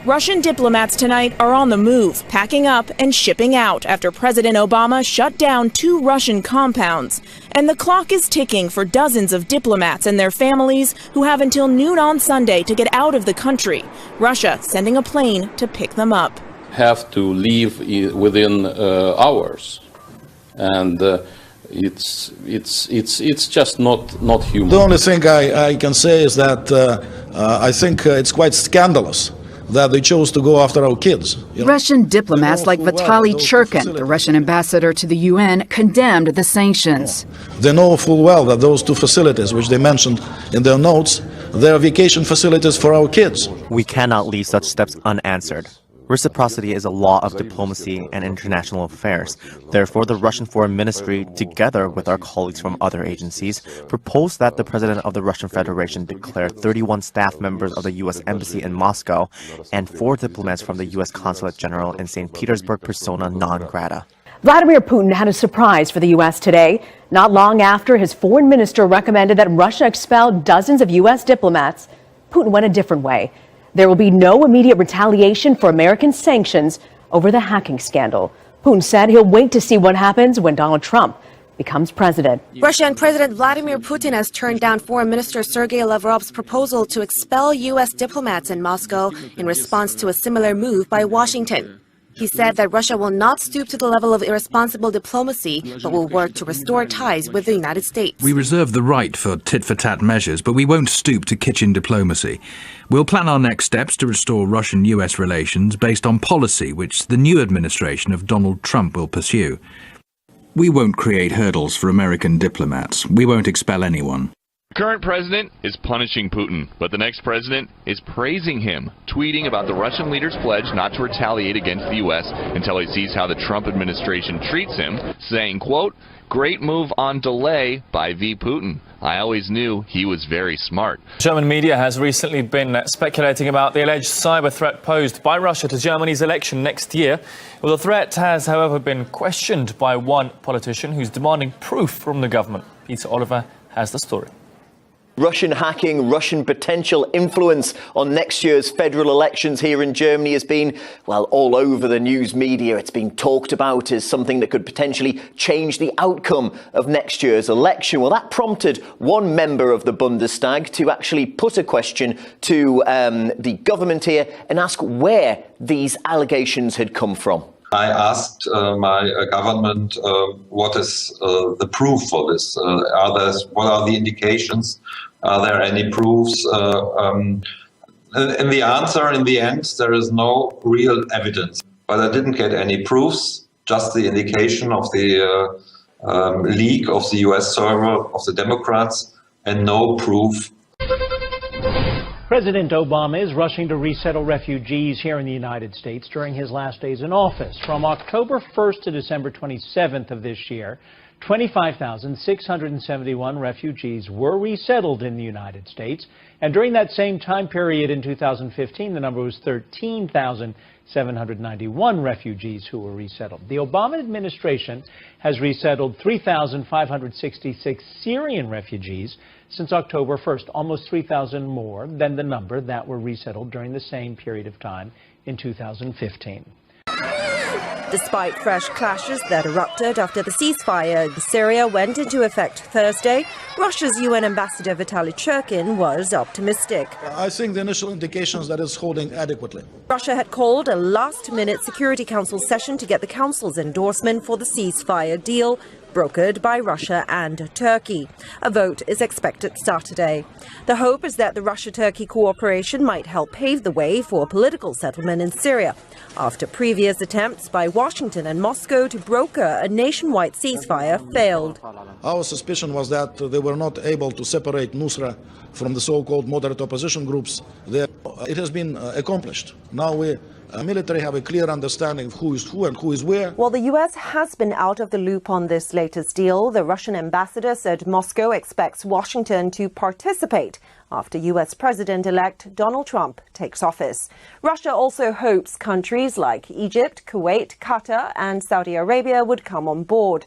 Russian diplomats tonight are on the move, packing up and shipping out after President Obama shut down 2 Russian compounds. And the clock is ticking for dozens of diplomats and their families who have until noon on Sunday to get out of the country. Russia sending a plane to pick them up. Have to leave within hours, and it's just not human. The only thing I can say is that I think it's quite scandalous that they chose to go after our kids. Russian diplomats like Vitaly Churkin, the Russian ambassador to the UN, condemned the sanctions. They know full well that those 2 facilities, which they mentioned in their notes, they are vacation facilities for our kids. We cannot leave such steps unanswered. Reciprocity is a law of diplomacy and international affairs. Therefore, the Russian Foreign Ministry, together with our colleagues from other agencies, proposed that the President of the Russian Federation declare 31 staff members of the U.S. Embassy in Moscow and 4 diplomats from the U.S. Consulate General in St. Petersburg persona non grata. Vladimir Putin had a surprise for the U.S. today. Not long after his foreign minister recommended that Russia expel dozens of U.S. diplomats, Putin went a different way. There will be no immediate retaliation for American sanctions over the hacking scandal. Putin said he'll wait to see what happens when Donald Trump becomes president. Russian President Vladimir Putin has turned down Foreign Minister Sergei Lavrov's proposal to expel U.S. diplomats in Moscow in response to a similar move by Washington. He said that Russia will not stoop to the level of irresponsible diplomacy, but will work to restore ties with the United States. We reserve the right for tit-for-tat measures, but we won't stoop to kitchen diplomacy. We'll plan our next steps to restore Russian-US relations based on policy which the new administration of Donald Trump will pursue. We won't create hurdles for American diplomats. We won't expel anyone. The current president is punishing Putin, but the next president is praising him, tweeting about the Russian leader's pledge not to retaliate against the U.S. until he sees how the Trump administration treats him, saying, quote, "Great move on delay by V. Putin. I always knew he was very smart." German media has recently been speculating about the alleged cyber threat posed by Russia to Germany's election next year. Well, the threat has, however, been questioned by one politician who's demanding proof from the government. Peter Oliver has the story. Russian hacking, Russian potential influence on next year's federal elections here in Germany has been, well, all over the news media. It's been talked about as something that could potentially change the outcome of next year's election. Well, that prompted one member of the Bundestag to actually put a question to the government here and ask where these allegations had come from. I asked my government what is the proof for this? What are the indications? Are there any proofs? And the answer in the end, there is no real evidence. But I didn't get any proofs, just the indication of the leak of the US server of the Democrats, and no proof. President Obama is rushing to resettle refugees here in the United States during his last days in office. From October 1st to December 27th of this year, 25,671 refugees were resettled in the United States. And during that same time period in 2015, the number was 13,791 refugees who were resettled. The Obama administration has resettled 3,566 Syrian refugees since October 1st, almost 3,000 more than the number that were resettled during the same period of time in 2015. Despite fresh clashes that erupted after the ceasefire in Syria went into effect Thursday, Russia's UN ambassador Vitaly Churkin was optimistic. I think the initial indications that it's holding adequately. Russia had called a last-minute Security Council session to get the Council's endorsement for the ceasefire deal, brokered by Russia and Turkey. A vote is expected Saturday. The hope is that the Russia-Turkey cooperation might help pave the way for a political settlement in Syria, after previous attempts by Washington and Moscow to broker a nationwide ceasefire failed. Our suspicion was that they were not able to separate Nusra from the so-called moderate opposition groups. It has been accomplished. Now we military have a clear understanding of who is who and who is where. While the U.S. has been out of the loop on this latest deal, the Russian ambassador said Moscow expects Washington to participate after U.S. President-elect Donald Trump takes office. Russia also hopes countries like Egypt, Kuwait, Qatar and Saudi Arabia would come on board.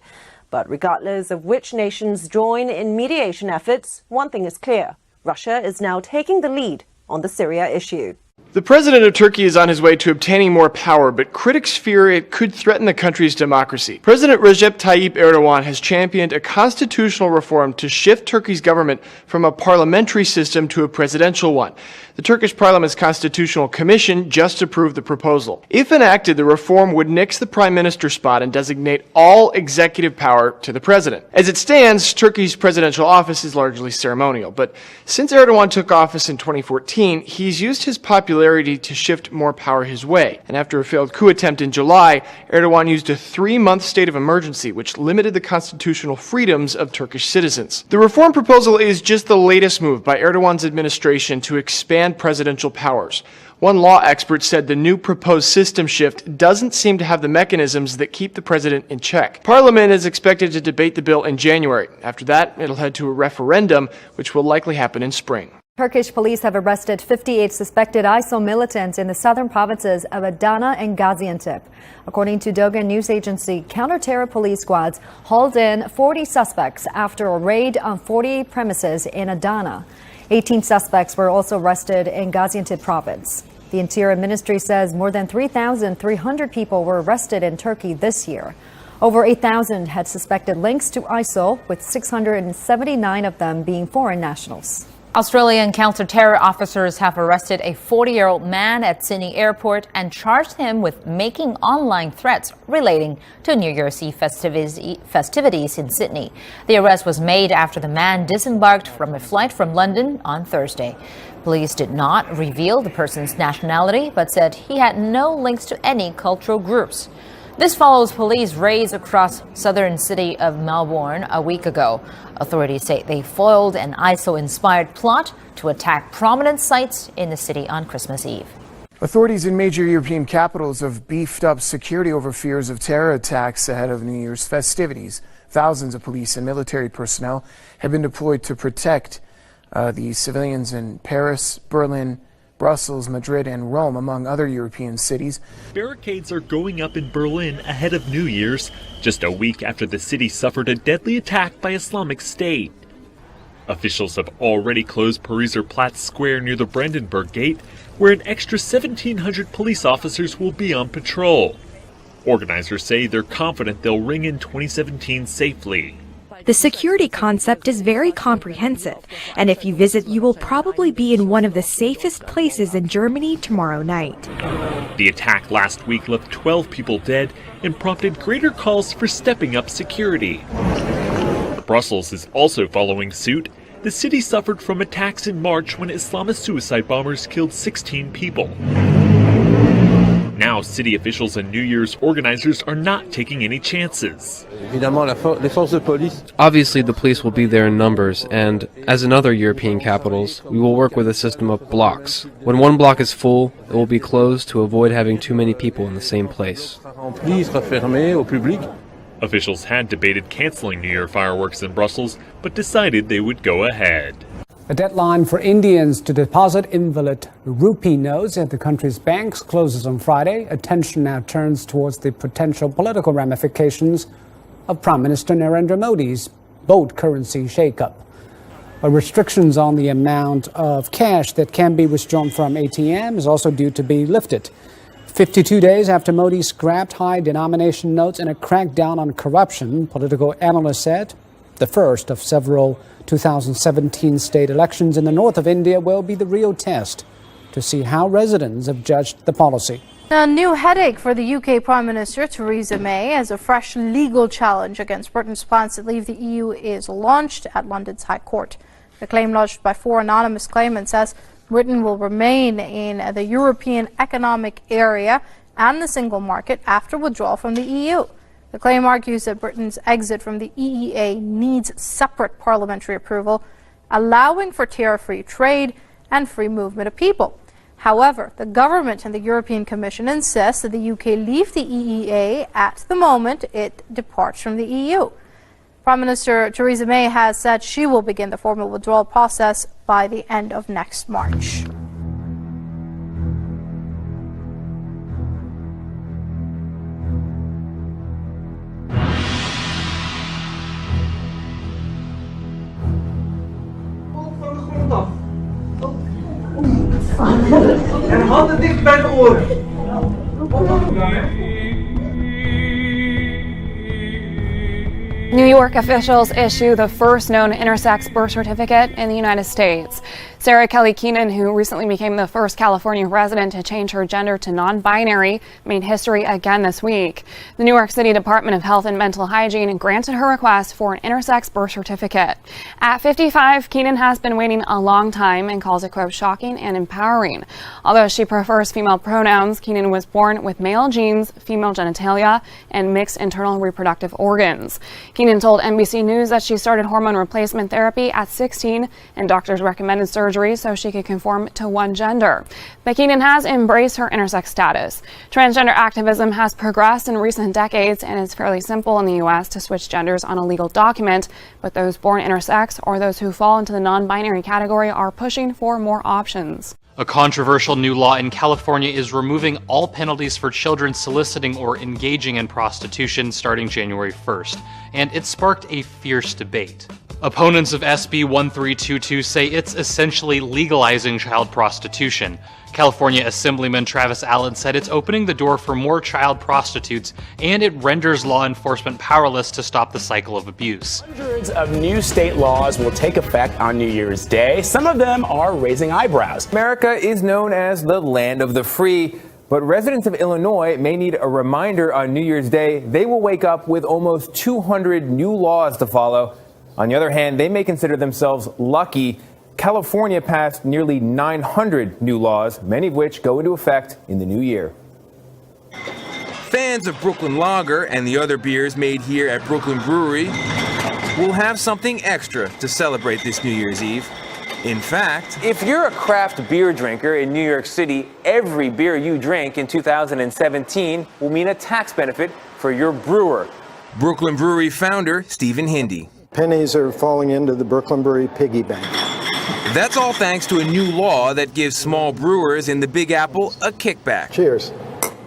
But regardless of which nations join in mediation efforts, one thing is clear: Russia is now taking the lead on the Syria issue. The president of Turkey is on his way to obtaining more power, but critics fear it could threaten the country's democracy. President Recep Tayyip Erdogan has championed a constitutional reform to shift Turkey's government from a parliamentary system to a presidential one. The Turkish Parliament's Constitutional Commission just approved the proposal. If enacted, the reform would nix the prime minister spot and designate all executive power to the president. As it stands, Turkey's presidential office is largely ceremonial, but since Erdogan took office in 2014, he's used his popularity to shift more power his way. And after a failed coup attempt in July, Erdogan used a 3-month state of emergency, which limited the constitutional freedoms of Turkish citizens. The reform proposal is just the latest move by Erdogan's administration to expand presidential powers. One law expert said the new proposed system shift doesn't seem to have the mechanisms that keep the president in check. Parliament is expected to debate the bill in January. After that, it'll head to a referendum, which will likely happen in spring. Turkish police have arrested 58 suspected ISIL militants in the southern provinces of Adana and Gaziantep. According to Dogan news agency, counter-terror police squads hauled in 40 suspects after a raid on 48 premises in Adana. 18 suspects were also arrested in Gaziantep province. The Interior Ministry says more than 3,300 people were arrested in Turkey this year. Over 8,000 had suspected links to ISIL, with 679 of them being foreign nationals. Australian counter-terror officers have arrested a 40-year-old man at Sydney Airport and charged him with making online threats relating to New Year's Eve festivities in Sydney. The arrest was made after the man disembarked from a flight from London on Thursday. Police did not reveal the person's nationality, but said he had no links to any cultural groups. This follows police raids across southern city of Melbourne a week ago. Authorities say they foiled an ISIL-inspired plot to attack prominent sites in the city on Christmas Eve. Authorities in major European capitals have beefed up security over fears of terror attacks ahead of New Year's festivities. Thousands of police and military personnel have been deployed to protect the civilians in Paris, Berlin, Brussels, Madrid, and Rome, among other European cities. Barricades are going up in Berlin ahead of New Year's, just a week after the city suffered a deadly attack by Islamic State. Officials have already closed Pariser Platz Square near the Brandenburg Gate, where an extra 1,700 police officers will be on patrol. Organizers say they're confident they'll ring in 2017 safely. The security concept is very comprehensive, and if you visit, you will probably be in one of the safest places in Germany tomorrow night. The attack last week left 12 people dead and prompted greater calls for stepping up security. Brussels is also following suit. The city suffered from attacks in March when Islamist suicide bombers killed 16 people. Now, city officials and New Year's organizers are not taking any chances. Obviously, the police will be there in numbers, and, as in other European capitals, we will work with a system of blocks. When one block is full, it will be closed to avoid having too many people in the same place. Officials had debated canceling New Year fireworks in Brussels, but decided they would go ahead. A deadline for Indians to deposit invalid rupee notes at the country's banks closes on Friday. Attention now turns towards the potential political ramifications of Prime Minister Narendra Modi's bold currency shakeup. Restrictions on the amount of cash that can be withdrawn from ATM is also due to be lifted. 52 days after Modi scrapped high-denomination notes in a crackdown on corruption, political analysts said the first of several 2017 state elections in the north of India will be the real test to see how residents have judged the policy. A new headache for the UK Prime Minister Theresa May as a fresh legal challenge against Britain's plans to leave the EU is launched at London's High Court. The claim lodged by 4 anonymous claimants says Britain will remain in the European Economic Area and the single market after withdrawal from the EU. The claim argues that Britain's exit from the EEA needs separate parliamentary approval, allowing for tariff-free trade and free movement of people. However, the government and the European Commission insist that the UK leave the EEA at the moment it departs from the EU. Prime Minister Theresa May has said she will begin the formal withdrawal process by the end of next March. En handen New York officials issue the first known intersex birth certificate in the United States. Sarah Kelly Keenan, who recently became the first California resident to change her gender to non-binary, made history again this week. The New York City Department of Health and Mental Hygiene granted her request for an intersex birth certificate. At 55, Keenan has been waiting a long time and calls it, quote, shocking and empowering. Although she prefers female pronouns, Keenan was born with male genes, female genitalia, and mixed internal reproductive organs. Keenan told NBC News that she started hormone replacement therapy at 16 and doctors recommended surgery so she could conform to one gender. But Keenan has embraced her intersex status. Transgender activism has progressed in recent decades and it's fairly simple in the U.S. to switch genders on a legal document, but those born intersex or those who fall into the non-binary category are pushing for more options. A controversial new law in California is removing all penalties for children soliciting or engaging in prostitution starting January 1st, and it sparked a fierce debate. Opponents of SB 1322 say it's essentially legalizing child prostitution. California Assemblyman Travis Allen said it's opening the door for more child prostitutes, and it renders law enforcement powerless to stop the cycle of abuse. Hundreds of new state laws will take effect on New Year's Day. Some of them are raising eyebrows. America is known as the land of the free, but residents of Illinois may need a reminder on New Year's Day. They will wake up with almost 200 new laws to follow. On the other hand, they may consider themselves lucky. California passed nearly 900 new laws, many of which go into effect in the new year. Fans of Brooklyn Lager and the other beers made here at Brooklyn Brewery will have something extra to celebrate this New Year's Eve. In fact, if you're a craft beer drinker in New York City, every beer you drink in 2017 will mean a tax benefit for your brewer. Brooklyn Brewery founder Stephen Hindy. Pennies are falling into the Brooklyn Brewery piggy bank. That's all thanks to a new law that gives small brewers in the Big Apple a kickback. Cheers.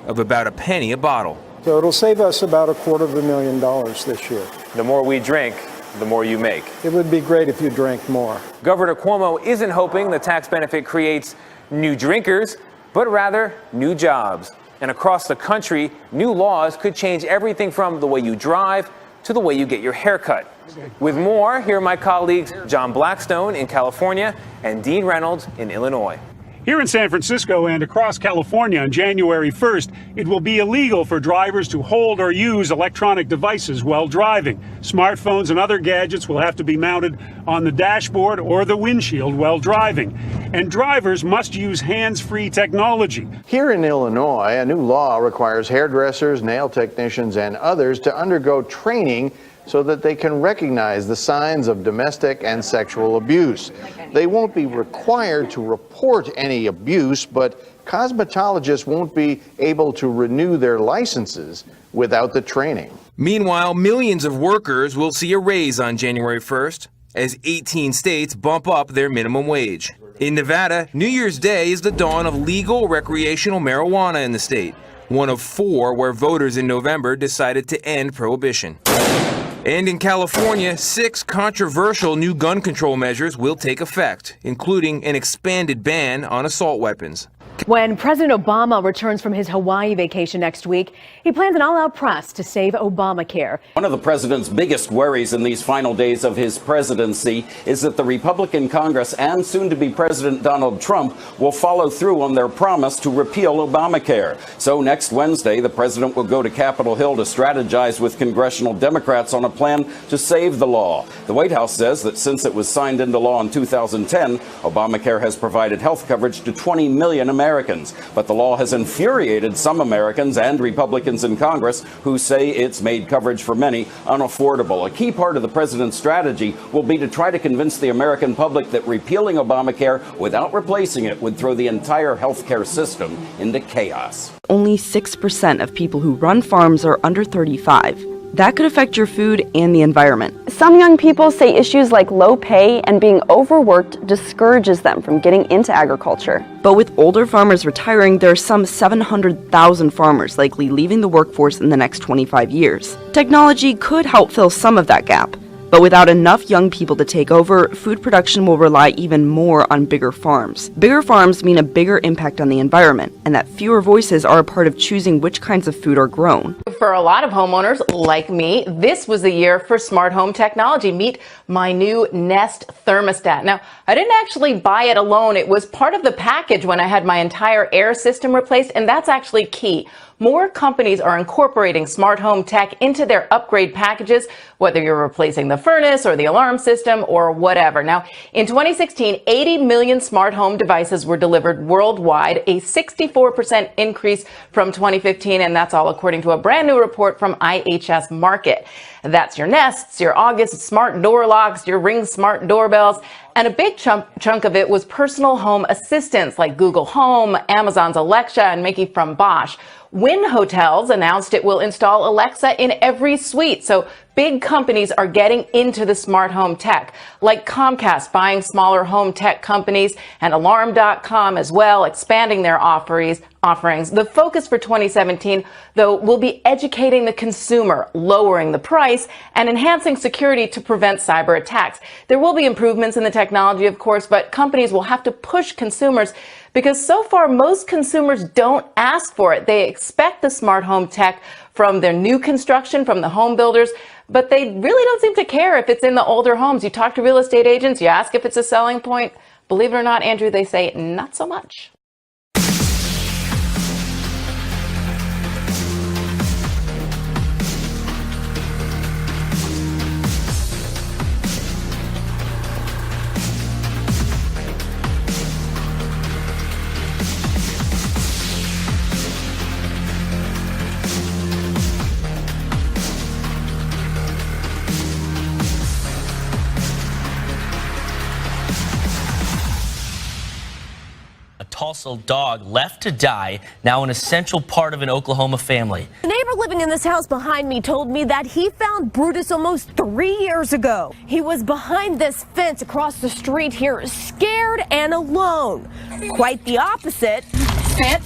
Of about a penny a bottle. So it'll save us about $250,000 this year. The more we drink, the more you make. It would be great if you drank more. Governor Cuomo isn't hoping the tax benefit creates new drinkers, but rather new jobs. And across the country, new laws could change everything from the way you drive to the way you get your haircut. With more, here are my colleagues John Blackstone in California and Dean Reynolds in Illinois. Here in San Francisco and across California on January 1st, it will be illegal for drivers to hold or use electronic devices while driving. Smartphones and other gadgets will have to be mounted on the dashboard or the windshield while driving. And drivers must use hands-free technology. Here in Illinois, a new law requires hairdressers, nail technicians, and others to undergo training so that they can recognize the signs of domestic and sexual abuse. They won't be required to report any abuse, but cosmetologists won't be able to renew their licenses without the training. Meanwhile, millions of workers will see a raise on January 1st as 18 states bump up their minimum wage. In Nevada, New Year's Day is the dawn of legal recreational marijuana in the state, one of 4 where voters in November decided to end prohibition. And in California, 6 controversial new gun control measures will take effect, including an expanded ban on assault weapons. When President Obama returns from his Hawaii vacation next week, he plans an all-out press to save Obamacare. One of the president's biggest worries in these final days of his presidency is that the Republican Congress and soon-to-be President Donald Trump will follow through on their promise to repeal Obamacare. So next Wednesday, the president will go to Capitol Hill to strategize with congressional Democrats on a plan to save the law. The White House says that since it was signed into law in 2010, Obamacare has provided health coverage to 20 million Americans. But the law has infuriated some Americans and Republicans in Congress who say it's made coverage for many unaffordable. A key part of the president's strategy will be to try to convince the American public that repealing Obamacare without replacing it would throw the entire health care system into chaos. Only 6% of people who run farms are under 35. That could affect your food and the environment. Some young people say issues like low pay and being overworked discourages them from getting into agriculture. But with older farmers retiring, there are some 700,000 farmers likely leaving the workforce in the next 25 years. Technology could help fill some of that gap. But without enough young people to take over, food production will rely even more on bigger farms. Bigger farms mean a bigger impact on the environment, and that fewer voices are a part of choosing which kinds of food are grown. For a lot of homeowners like me, this was the year for smart home technology. Meet my new Nest thermostat. Now, I didn't actually buy it alone. It was part of the package when I had my entire air system replaced, and that's actually key. More companies are incorporating smart home tech into their upgrade packages, whether you're replacing the furnace or the alarm system or whatever. Now, in 2016, 80 million smart home devices were delivered worldwide, a 64% increase from 2015, and that's all according to a brand new report from IHS Markit. That's your Nests, your August smart door locks, your Ring smart doorbells, and a big chunk of it was personal home assistants like Google Home, Amazon's Alexa, and Mickey from Bosch. Wynn Hotels announced it will install Alexa in every suite. So big companies are getting into the smart home tech, like Comcast buying smaller home tech companies and Alarm.com as well, expanding their offerings. The focus for 2017, though, will be educating the consumer, lowering the price, and enhancing security to prevent cyber attacks. There will be improvements in the technology, of course, but companies will have to push consumers because so far most consumers don't ask for it. They expect the smart home tech from their new construction, from the home builders, but they really don't seem to care if it's in the older homes. You talk to real estate agents, you ask if it's a selling point. Believe it or not, Andrew, they say not so much. Tulsa dog left to die, now an essential part of an Oklahoma family. The neighbor living in this house behind me told me that he found Brutus almost 3 years ago. He was behind this fence across the street here, scared and alone. Quite the opposite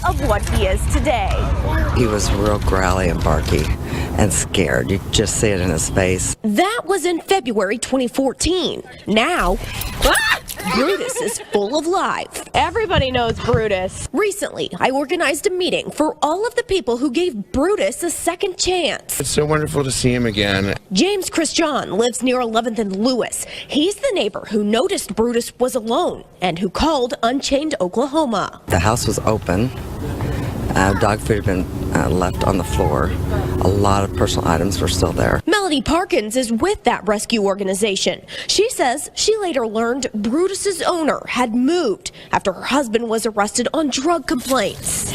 of what he is today. He was real growly and barky and scared. You just see it in his face. That was in February 2014. Now, Brutus is full of life. Everybody knows Brutus. Recently, I organized a meeting for all of the people who gave Brutus a second chance. It's so wonderful to see him again. James Christian lives near 11th and Lewis. He's the neighbor who noticed Brutus was alone and who called Unchained Oklahoma. The house was open. Dog food had been left on the floor. A lot of personal items were still there. Melody Parkins is with that rescue organization. She says she later learned Brutus's owner had moved after her husband was arrested on drug complaints,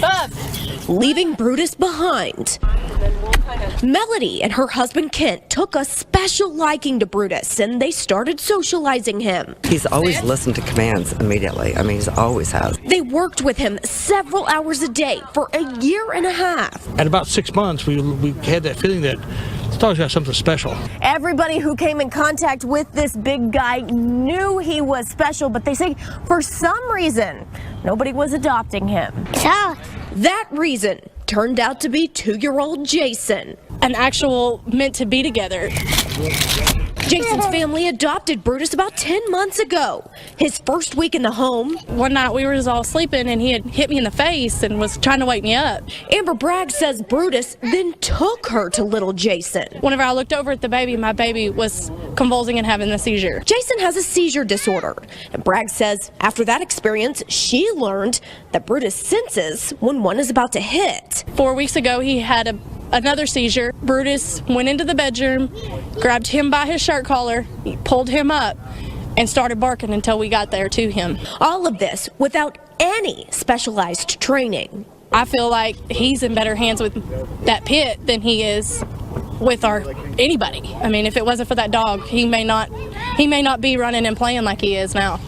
leaving Brutus behind. Melody and her husband Kent took a special liking to Brutus, and they started socializing him. He's always listened to commands immediately. I mean, he's always has. They worked with him several hours a day for a year and a half. At about 6 months, we had that feeling that this dog's got something special. Everybody who came in contact with this big guy knew he was special, but they say for some reason, nobody was adopting him. That reason turned out to be 2-year-old Jason. An actual meant to be together. Jason's family adopted Brutus about 10 months ago. His first week in the home. One night we were just all sleeping and he had hit me in the face and was trying to wake me up. Amber Bragg says Brutus then took her to little Jason. Whenever I looked over at the baby, my baby was convulsing and having a seizure. Jason has a seizure disorder. And Bragg says after that experience, she learned that Brutus senses when one is about to hit. 4 weeks ago, he had another seizure. Brutus went into the bedroom, grabbed him by his shirt collar, pulled him up, and started barking until we got there to him. All of this without any specialized training. I feel like he's in better hands with that pit than he is with anybody. I mean, if it wasn't for that dog, he may not be running and playing like he is now.